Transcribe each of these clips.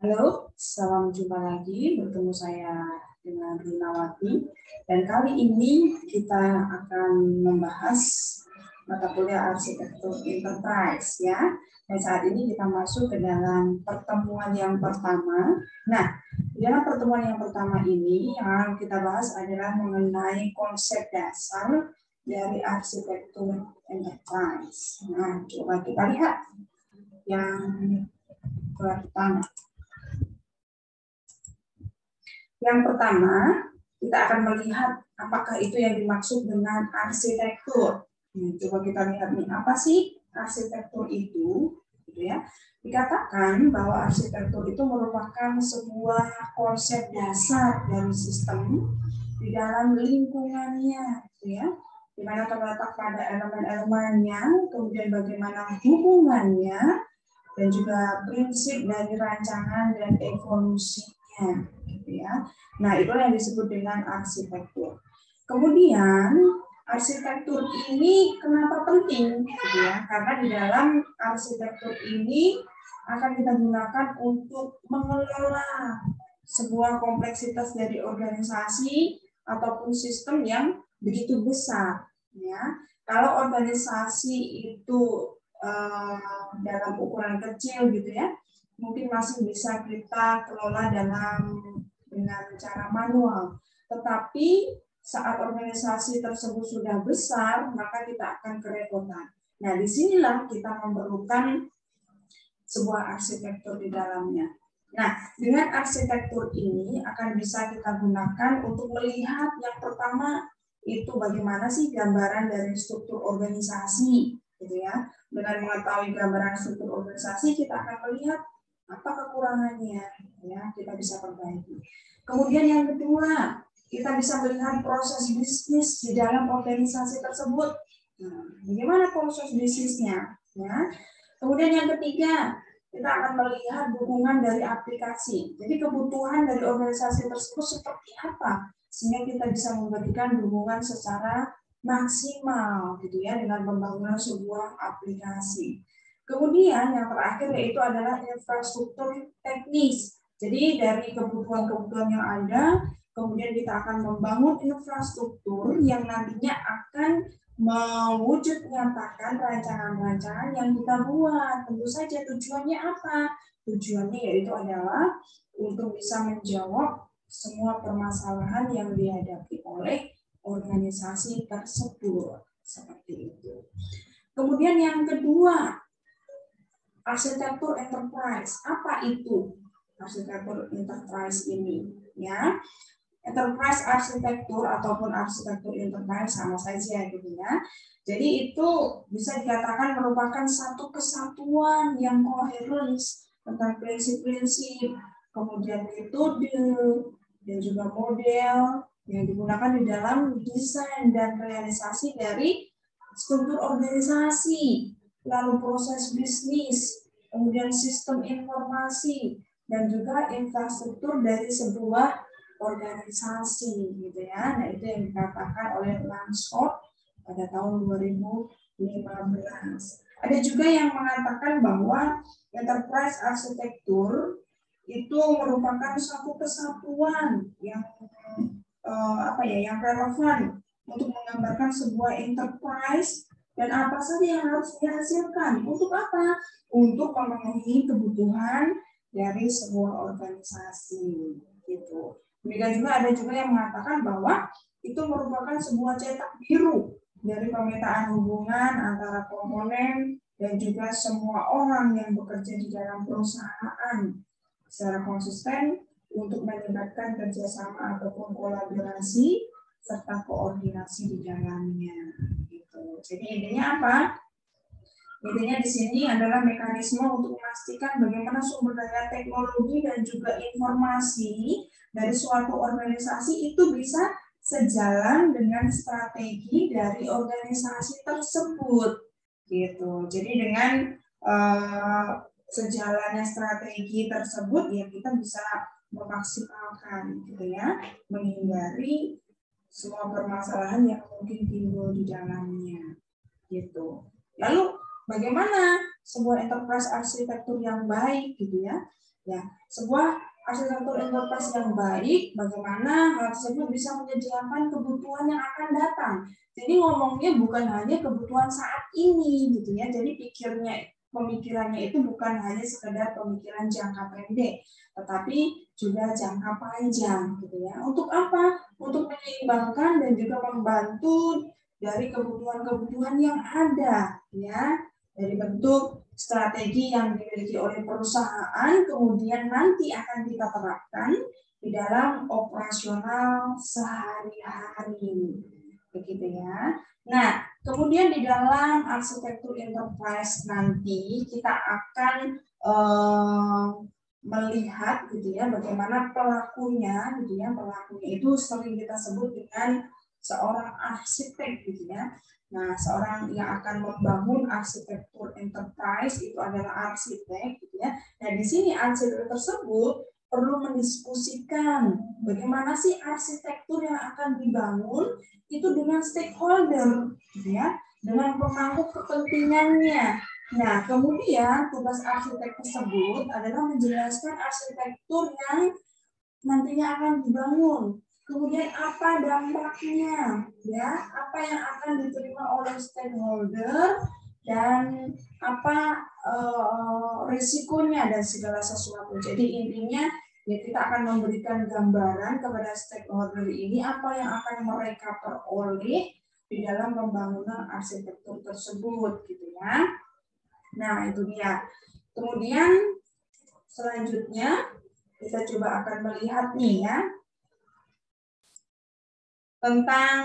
Halo, salam jumpa lagi. Bertemu saya dengan Rinawati. Dan kali ini kita akan membahas mata kuliah arsitektur enterprise ya. Dan saat ini kita masuk ke dalam pertemuan yang pertama. Nah, di dalam pertemuan yang pertama ini yang kita bahas adalah mengenai konsep dasar dari arsitektur enterprise. Nah, coba kita lihat yang pertama. Yang pertama, kita akan melihat apakah itu yang dimaksud dengan arsitektur. Coba kita lihat nih, apa sih arsitektur itu? Gitu ya. Dikatakan bahwa arsitektur itu merupakan sebuah konsep dasar dari sistem di dalam lingkungannya, gitu ya. Di mana terletak pada elemen-elemennya, kemudian bagaimana hubungannya, dan juga prinsip dari rancangan dan evolusinya, gitu ya. Nah, itu yang disebut dengan arsitektur. Kemudian, arsitektur ini kenapa penting, gitu ya? Karena di dalam arsitektur ini akan kita gunakan untuk mengelola sebuah kompleksitas dari organisasi ataupun sistem yang begitu besar, ya. Kalau organisasi itu dalam ukuran kecil gitu ya, mungkin masih bisa kita kelola dengan cara manual. Tetapi saat organisasi tersebut sudah besar, maka kita akan kerepotan. Nah, disinilah kita memerlukan sebuah arsitektur di dalamnya. Nah, dengan arsitektur ini akan bisa kita gunakan untuk melihat yang pertama itu bagaimana sih gambaran dari struktur organisasi, gitu ya. Dengan mengetahui gambaran struktur organisasi, kita akan melihat apa kekurangannya, ya, kita bisa perbaiki. Kemudian yang kedua, kita bisa melihat proses bisnis di dalam organisasi tersebut. Nah, bagaimana proses bisnisnya, ya. Kemudian yang ketiga, kita akan melihat dukungan dari aplikasi. Jadi kebutuhan dari organisasi tersebut seperti apa, sehingga kita bisa memberikan dukungan secara maksimal gitu ya dengan pembangunan sebuah aplikasi. Kemudian yang terakhir yaitu adalah infrastruktur teknis. Jadi dari kebutuhan-kebutuhan yang ada, kemudian kita akan membangun infrastruktur yang nantinya akan mewujud nyatakan rancangan-rancangan yang kita buat. Tentu saja tujuannya apa? Tujuannya yaitu adalah untuk bisa menjawab semua permasalahan yang dihadapi oleh organisasi tersebut. Seperti itu. Kemudian yang kedua, arsitektur enterprise. Apa itu arsitektur enterprise ini? Ya, enterprise arsitektur ataupun arsitektur enterprise sama saja gitu ya. Jadi itu bisa dikatakan merupakan satu kesatuan yang koheren tentang prinsip-prinsip, kemudian metode dan juga model yang digunakan di dalam desain dan realisasi dari struktur organisasi, lalu proses bisnis, kemudian sistem informasi, dan juga infrastruktur dari sebuah organisasi gitu ya. Nah, itu yang dikatakan oleh Langsot pada tahun 2015. Ada juga yang mengatakan bahwa enterprise arsitektur itu merupakan satu kesatuan yang yang relevan untuk menggambarkan sebuah enterprise dan apa saja yang harus dihasilkan. Untuk apa? Untuk memenuhi kebutuhan dari sebuah organisasi gitu. Demikian juga ada juga yang mengatakan bahwa itu merupakan sebuah cetak biru dari pemetaan hubungan antara komponen dan juga semua orang yang bekerja di dalam perusahaan secara konsisten untuk melibatkan kerjasama ataupun kolaborasi serta koordinasi di dalamnya. Gitu. Jadi intinya apa? Intinya di sini adalah mekanisme untuk memastikan bagaimana sumber daya teknologi dan juga informasi dari suatu organisasi itu bisa sejalan dengan strategi dari organisasi tersebut. Gitu. Jadi dengan sejalannya strategi tersebut ya kita bisa memaksimalkan gitu ya, menghindari semua permasalahan yang mungkin timbul di dalamnya gitu. Lalu bagaimana sebuah enterprise arsitektur yang baik gitu ya? Ya, sebuah arsitektur enterprise yang baik, bagaimana hal tersebut bisa menyediakan kebutuhan yang akan datang. Jadi ngomongnya bukan hanya kebutuhan saat ini, gitu ya. Jadi pemikirannya itu bukan hanya sekedar pemikiran jangka pendek, tetapi juga jangka panjang, gitu ya. Untuk apa? Untuk menyeimbangkan dan juga membantu dari kebutuhan-kebutuhan yang ada, ya, dari bentuk strategi yang dimiliki oleh perusahaan, kemudian nanti akan kita terapkan di dalam operasional sehari-hari, begitu ya. Nah, kemudian di dalam arsitektur enterprise nanti kita akan melihat, gitu ya, bagaimana pelakunya, gitu ya. Pelakunya itu sering kita sebut dengan seorang arsitek, gitu ya. Nah, seorang yang akan membangun arsitektur enterprise itu adalah arsitek, gitu ya. Nah, di sini arsitek tersebut perlu mendiskusikan bagaimana sih arsitektur yang akan dibangun itu dengan stakeholder, gitu ya, dengan pemangku kepentingannya. Nah, kemudian tugas arsitek tersebut adalah menjelaskan arsitektur yang nantinya akan dibangun. Kemudian apa dampaknya, ya, apa yang akan diterima oleh stakeholder dan apa risikonya dan segala sesuatu. Jadi intinya ya kita akan memberikan gambaran kepada stakeholder ini apa yang akan mereka peroleh di dalam pembangunan arsitektur tersebut, gitu ya. Nah, itu dia. Kemudian selanjutnya kita coba akan melihat nih ya tentang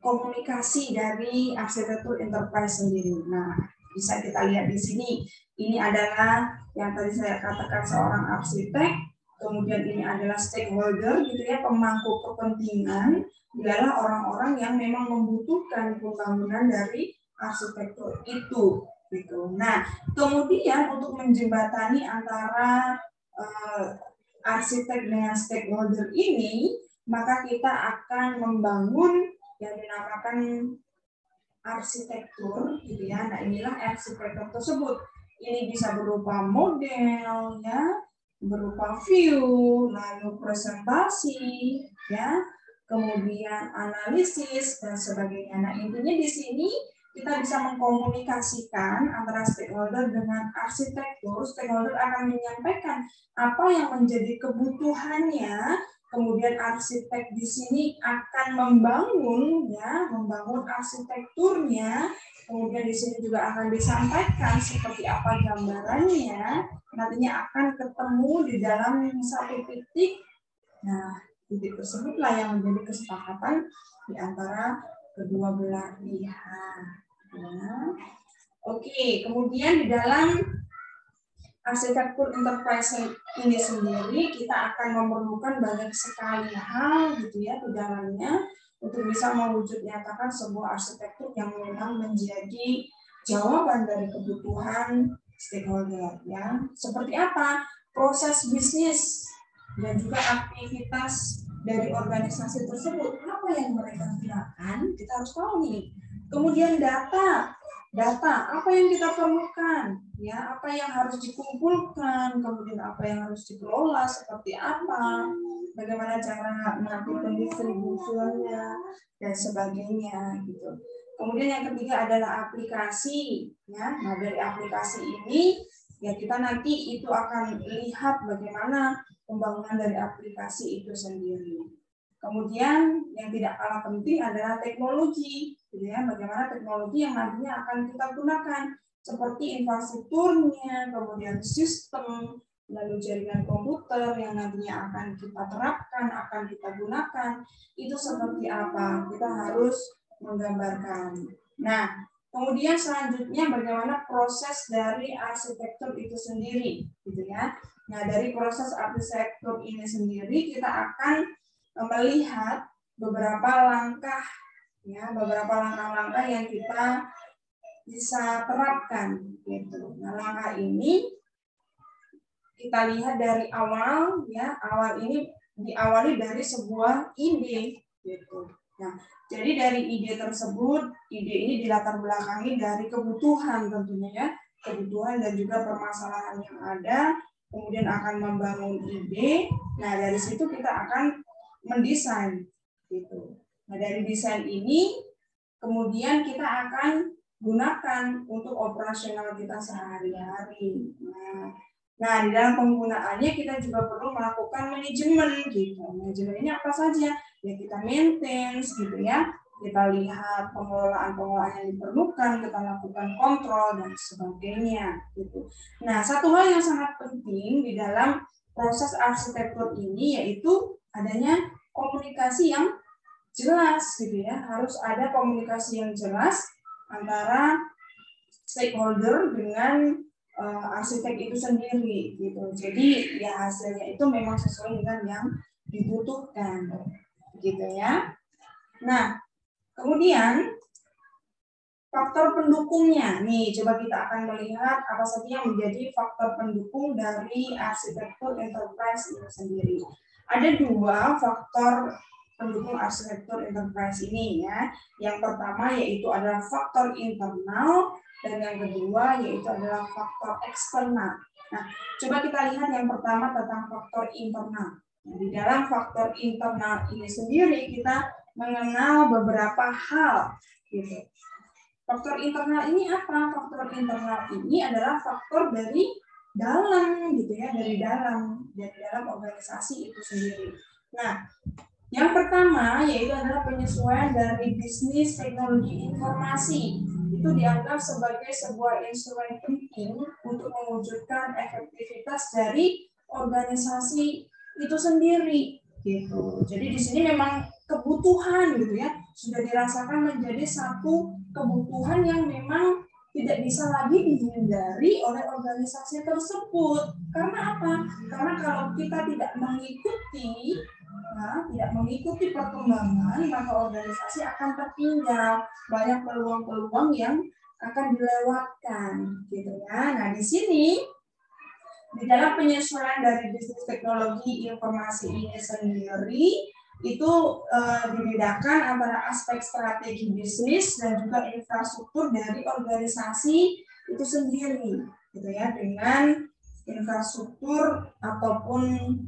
komunikasi dari arsitektur enterprise sendiri. Nah, bisa kita lihat di sini. Ini adalah yang tadi saya katakan seorang arsitek, kemudian ini adalah stakeholder, gitu ya, pemangku kepentingan, adalah orang-orang yang memang membutuhkan pembangunan dari arsitektur itu, gitu. Nah, kemudian untuk menjembatani antara arsitek dengan stakeholder ini, maka kita akan membangun yang dinamakan arsitektur, gitu ya. Nah, inilah arsitektur tersebut. Ini bisa berupa model, ya, berupa view, lalu presentasi, ya, kemudian analisis dan sebagainya. Nah, intinya di sini kita bisa mengkomunikasikan antara stakeholder dengan arsitektur. Stakeholder akan menyampaikan apa yang menjadi kebutuhannya, kemudian arsitek di sini akan membangun, ya, membangun arsitekturnya. Kemudian di sini juga akan disampaikan seperti apa gambarannya. Nantinya akan ketemu di dalam satu titik. Nah, titik tersebutlah yang menjadi kesepakatan di antara kedua belah pihak. Ya. Oke, kemudian di dalam arsitektur enterprise ini sendiri kita akan memerlukan banyak sekali hal, gitu ya, di dalamnya untuk bisa mewujud nyatakan sebuah arsitektur yang memang menjadi jawaban dari kebutuhan stakeholder, ya. Seperti apa? Proses bisnis dan juga aktivitas dari organisasi tersebut, apa yang mereka gunakan, kita harus tahu nih. Kemudian data apa yang kita perlukan, ya, apa yang harus dikumpulkan, kemudian apa yang harus dikelola, seperti apa, bagaimana cara nanti pendistribusiannya dan sebagainya, gitu. Kemudian yang ketiga adalah aplikasi, ya. Nah, dari aplikasi ini ya kita nanti itu akan lihat bagaimana pembangunan dari aplikasi itu sendiri. Kemudian yang tidak kalah penting adalah teknologi, gitu ya, bagaimana teknologi yang nantinya akan kita gunakan seperti infrastrukturnya, kemudian sistem, lalu jaringan komputer yang nantinya akan kita terapkan, akan kita gunakan, itu seperti apa, kita harus menggambarkan. Nah, kemudian selanjutnya bagaimana proses dari arsitektur itu sendiri, gitu ya. Nah, dari proses arsitektur ini sendiri kita akan melihat beberapa langkah, ya, beberapa langkah-langkah yang kita bisa terapkan, gitu. Nah, langkah ini kita lihat dari awal, ya, awal ini diawali dari sebuah ide, gitu. Nah, jadi dari ide tersebut, ide ini dilatar belakangi dari kebutuhan tentunya, ya, kebutuhan dan juga permasalahan yang ada, kemudian akan membangun ide. Nah, dari situ kita akan mendesain gitu. Nah, dari desain ini kemudian kita akan gunakan untuk operasional kita sehari-hari. Nah, di dalam penggunaannya kita juga perlu melakukan manajemen gitu. Manajemen ini apa saja? Ya kita maintain gitu ya. Kita lihat pengelolaan yang diperlukan, kita lakukan kontrol dan sebagainya gitu. Nah, satu hal yang sangat penting di dalam proses arsitektur ini yaitu adanya komunikasi yang jelas gitu ya. Harus ada komunikasi yang jelas antara stakeholder dengan arsitek itu sendiri gitu. Jadi ya hasilnya itu memang sesuai dengan yang dibutuhkan gitu ya. Nah, kemudian faktor pendukungnya. Nih, coba kita akan melihat apa saja yang menjadi faktor pendukung dari arsitektur enterprise itu sendiri. Ada dua faktor pendukung arsitektur enterprise ini ya. Yang pertama yaitu adalah faktor internal dan yang kedua yaitu adalah faktor eksternal. Nah, coba kita lihat yang pertama tentang faktor internal. Nah, di dalam faktor internal ini sendiri kita mengenal beberapa hal gitu. Faktor internal ini apa? Faktor internal ini adalah faktor dari dalam gitu ya, dari dalam organisasi itu sendiri. Nah, yang pertama yaitu adalah penyesuaian dari bisnis teknologi informasi. Itu dianggap sebagai sebuah instrumen penting untuk mewujudkan efektivitas dari organisasi itu sendiri gitu. Jadi di sini memang kebutuhan gitu ya, sudah dirasakan menjadi satu kebutuhan yang memang tidak bisa lagi dihindari oleh organisasi tersebut. Karena apa? Karena kalau kita tidak mengikuti perkembangan, maka organisasi akan tertinggal. Banyak peluang-peluang yang akan dilewatkan, gitu ya. Nah, di sini di dalam penyesuaian dari bisnis teknologi informasi ini sendiri itu dibedakan antara aspek strategi bisnis dan juga infrastruktur dari organisasi itu sendiri, gitu ya, dengan infrastruktur ataupun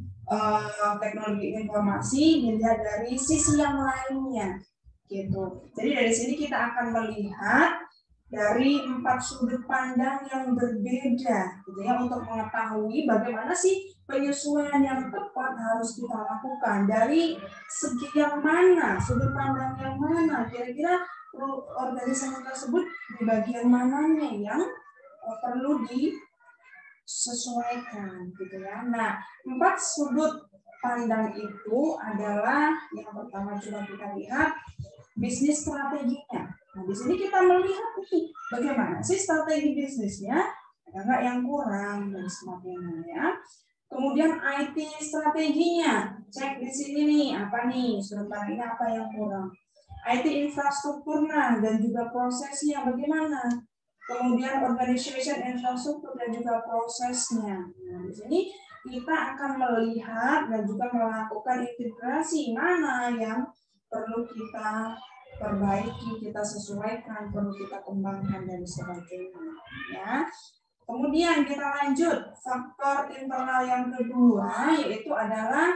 teknologi informasi dilihat dari sisi yang lainnya, gitu. Jadi dari sini kita akan melihat dari 4 sudut pandang yang berbeda, gitu ya, untuk mengetahui bagaimana sih penyesuaian yang tepat harus kita lakukan dari segi yang mana, sudut pandang yang mana, kira-kira organisasi tersebut di bagian mananya yang perlu disesuaikan, gitu ya. Nah, 4 sudut pandang itu adalah yang pertama, coba kita lihat bisnis strateginya. Nah, di sini kita melihat nih, bagaimana sih strategi bisnisnya, ada nggak yang kurang dan sebagainya ya. Kemudian IT strateginya, cek di sini nih, apa nih, sudut pandangnya apa yang kurang. IT infrastrukturnya dan juga prosesnya bagaimana. Kemudian organization infrastruktur dan juga prosesnya. Nah, di sini kita akan melihat dan juga melakukan integrasi mana yang perlu kita perbaiki, kita sesuaikan, perlu kita kembangkan dan sebagainya ya. Kemudian kita lanjut faktor internal yang kedua yaitu adalah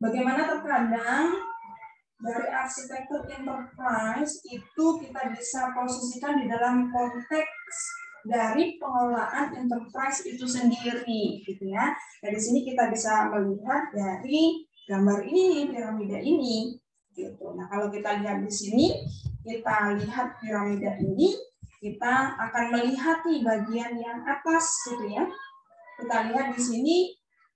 bagaimana terkadang dari arsitektur enterprise itu kita bisa posisikan di dalam konteks dari pengelolaan enterprise itu sendiri gitu ya. Dari sini kita bisa melihat dari gambar ini, piramida ini gitu. Nah, kalau kita lihat di sini, kita lihat piramida ini, kita akan melihat nih bagian yang atas gitu ya. Kita lihat di sini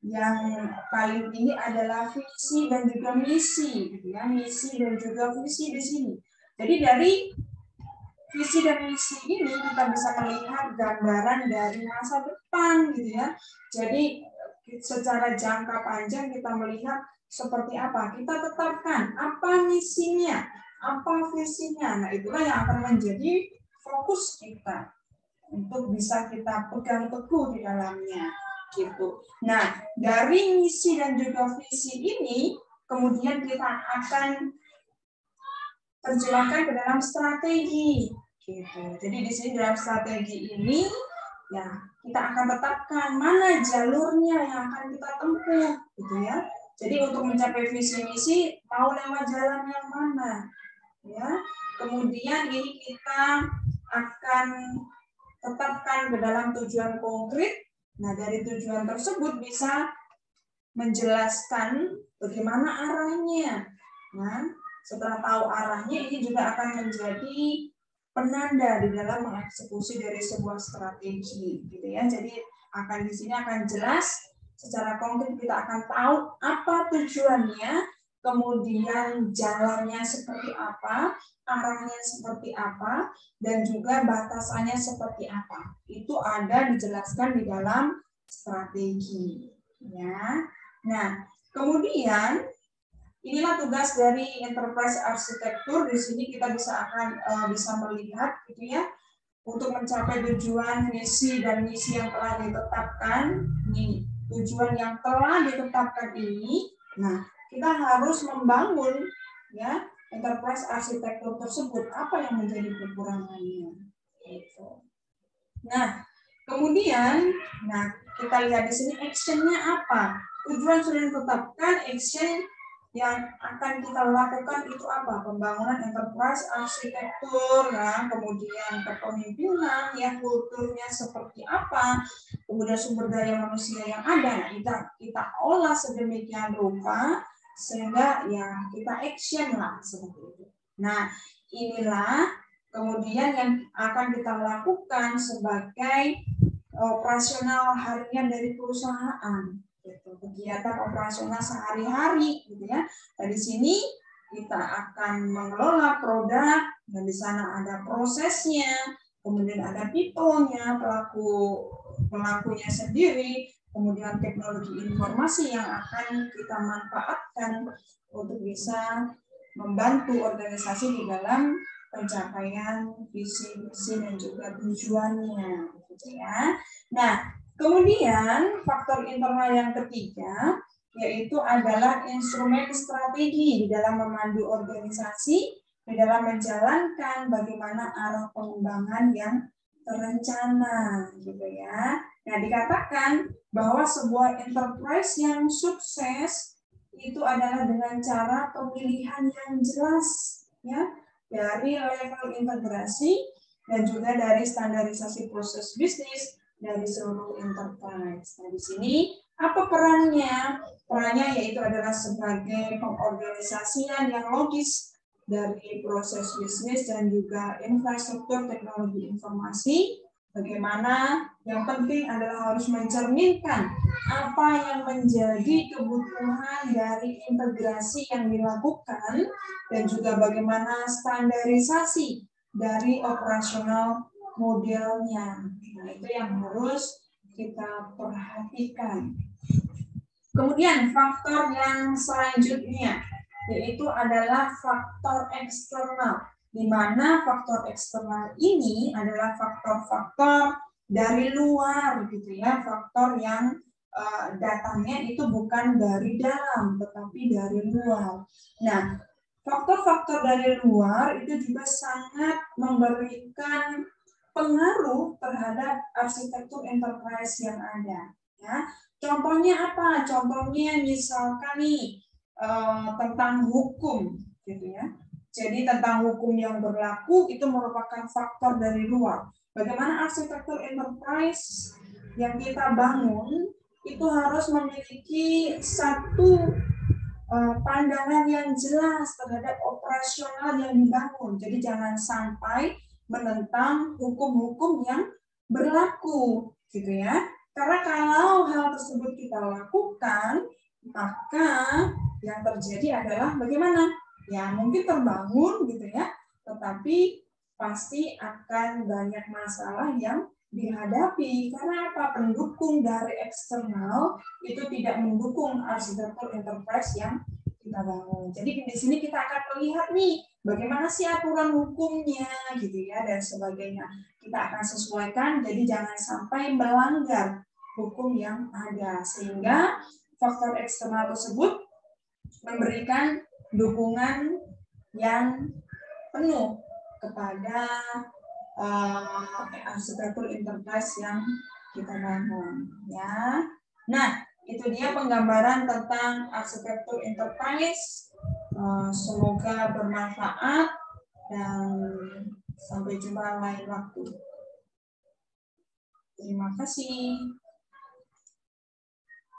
yang paling tinggi adalah visi dan juga misi gitu ya. Misi dan juga visi di sini. Jadi dari visi dan misi ini kita bisa melihat gambaran dari masa depan gitu ya. Jadi secara jangka panjang kita melihat seperti apa, kita tetapkan apa misinya, apa visinya. Nah, itulah yang akan menjadi fokus kita untuk bisa kita pegang teguh di dalamnya gitu. Nah, dari misi dan juga visi ini kemudian kita akan terjemahkan ke dalam strategi Gitu. Jadi di sini dalam strategi ini ya kita akan tetapkan mana jalurnya yang akan kita tempuh, gitu ya. Jadi untuk mencapai visi misi mau lewat jalan yang mana, ya. Kemudian ini kita akan tetapkan ke dalam tujuan konkret. Nah, dari tujuan tersebut bisa menjelaskan bagaimana arahnya. Nah, setelah tahu arahnya, ini juga akan menjadi penanda di dalam mengeksekusi dari sebuah strategi, gitu ya. Jadi di sini akan jelas secara konkret, kita akan tahu apa tujuannya, kemudian jalannya seperti apa, arahnya seperti apa, dan juga batasannya seperti apa. Itu ada dijelaskan di dalam strategi, ya. Nah, kemudian inilah tugas dari enterprise arsitektur. Di sini kita bisa melihat, gitu ya, untuk mencapai tujuan, visi dan misi yang telah ditetapkan. Ini tujuan yang telah ditetapkan ini. Nah, kita harus membangun, ya, enterprise arsitektur tersebut. Apa yang menjadi kekurangannya? Gitu. Nah, kemudian, kita lihat di sini actionnya apa? Tujuan sudah ditetapkan, action yang akan kita lakukan itu apa? Pembangunan enterprise arsitektur, nah, kemudian kepemimpinan, ya, kulturnya seperti apa, kemudian sumber daya manusia yang ada, nah, kita olah sedemikian rupa sehingga ya kita action lah seperti itu. Nah, inilah kemudian yang akan kita lakukan sebagai operasional harian dari perusahaan, gitu. Kegiatan operasional sehari-hari, gitu ya. Dari sini kita akan mengelola produk, dan di sana ada prosesnya, kemudian ada people-nya, pelakunya sendiri, kemudian teknologi informasi yang akan kita manfaatkan untuk bisa membantu organisasi di dalam pencapaian visi misi dan juga tujuannya, gitu ya. Nah, kemudian faktor internal yang ketiga yaitu adalah instrumen strategi di dalam memandu organisasi di dalam menjalankan bagaimana arah pengembangan yang terencana, gitu ya. Nah, dikatakan bahwa sebuah enterprise yang sukses itu adalah dengan cara pemilihan yang jelas, ya, dari level integrasi dan juga dari standarisasi proses bisnis dari seluruh enterprise. Nah, di sini apa perannya? Perannya yaitu adalah sebagai pengorganisasian yang logis dari proses bisnis dan juga infrastruktur teknologi informasi. Bagaimana yang penting adalah harus mencerminkan apa yang menjadi kebutuhan dari integrasi yang dilakukan dan juga bagaimana standarisasi dari operasional modelnya. Nah, itu yang harus kita perhatikan. Kemudian faktor yang selanjutnya yaitu adalah faktor eksternal, di mana faktor eksternal ini adalah faktor-faktor dari luar, gitu ya, faktor yang datangnya itu bukan dari dalam tetapi dari luar. Nah, faktor-faktor dari luar itu juga sangat memberikan pengaruh terhadap arsitektur enterprise yang ada, ya. Contohnya apa? Contohnya misalkan nih tentang hukum, gitu ya. Jadi tentang hukum yang berlaku itu merupakan faktor dari luar. Bagaimana arsitektur enterprise yang kita bangun itu harus memiliki satu pandangan yang jelas terhadap operasional yang dibangun. Jadi jangan sampai menentang hukum-hukum yang berlaku, gitu ya. Karena kalau hal tersebut kita lakukan, maka yang terjadi adalah bagaimana? Ya mungkin terbangun, gitu ya, tetapi pasti akan banyak masalah yang dihadapi. Karena apa? Pendukung dari eksternal itu tidak mendukung arsitektur enterprise yang kita bangun. Jadi di sini kita akan melihat nih bagaimana sih aturan hukumnya, gitu ya, dan sebagainya. Kita akan sesuaikan, jadi jangan sampai melanggar hukum yang ada, sehingga faktor eksternal tersebut memberikan dukungan yang penuh kepada arsitektur enterprise yang kita bangun, ya. Nah, itu dia penggambaran tentang arsitektur enterprise. Semoga bermanfaat dan sampai jumpa lain waktu. Terima kasih.